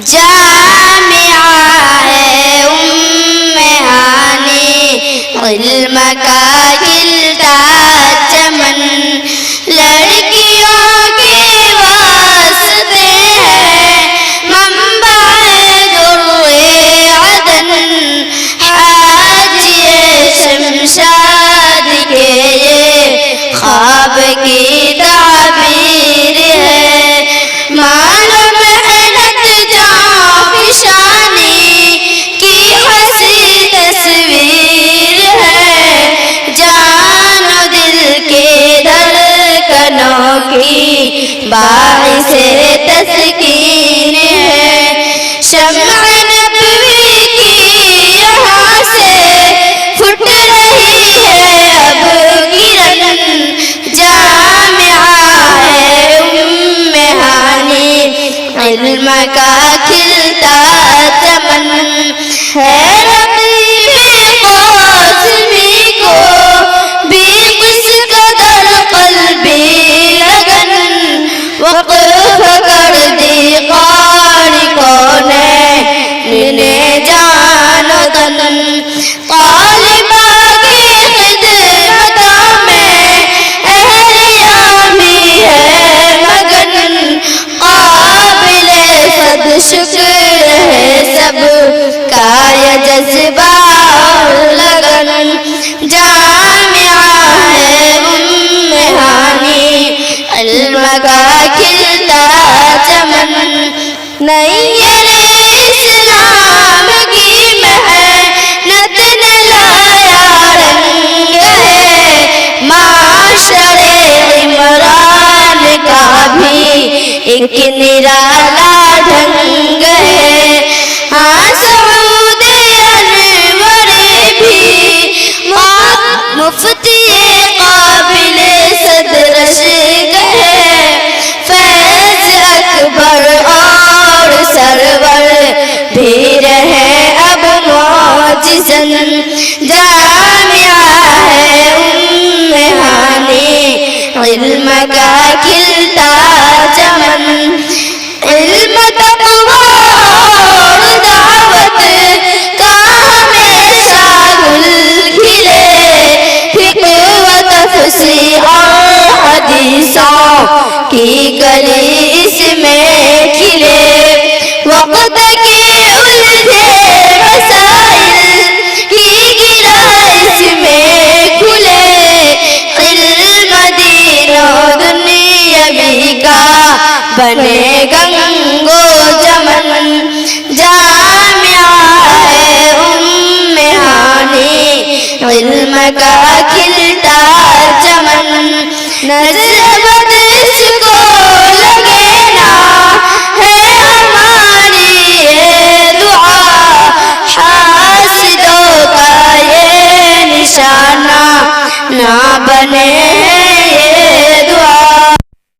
جامعہ ہے ہانی، علم کا کھلتا چمن، لڑکیوں کے واسطے ہے منبع در عدن، حاجی شمشاد کے یہ خواب کی تعبیر ہے، معلوم محنت جاں فشانی کی حسی تصویر ہے، جان و دل کے دھڑکنوں کی باعث تسکین ہے، شمع نبوی کی یہاں سے پھٹ رہی ہے اب کرن، جامعہ ہے ہانی، علم کا کھلتا چمن، ہے رقیب قاسمی کو بھی کس قدر قلبی لگن، وقف کر دی قاری کونین نے جان و تن، طالبہ کی خدمتوں میں اہلیہ بھی ہے مگن، قابل صد شکر ہے سب کا یہ جذبہ اور لگن، جامعہ ہے ہانی، علم کا کھلتا چمن، نیر اسلام کی محنت نے لایا رنگ ہے، معاشر عمران کا بھی ایک نرالا ڈھنگ ہے، ہاں سعود انور بھی مفتی قابل صدر ہے، فیض اکبر اور سرور بھی رہے اب معجزن، جامعہ ہے ہانی، علم کا کھلتا چمن، علم تقویٰ اور دعوت کا ہمیشہ گل کھلے، فقہ و تفسیر اور حدیثوں کی کلی اس میں کھلے، وقت کے الجھے مسائل کی گرہ اس میں کھلے، علم دین و دنیاوی کا بنے گنگو جمن، جامعہ ہے ہانی، علم کا کھلتا چمن، نظر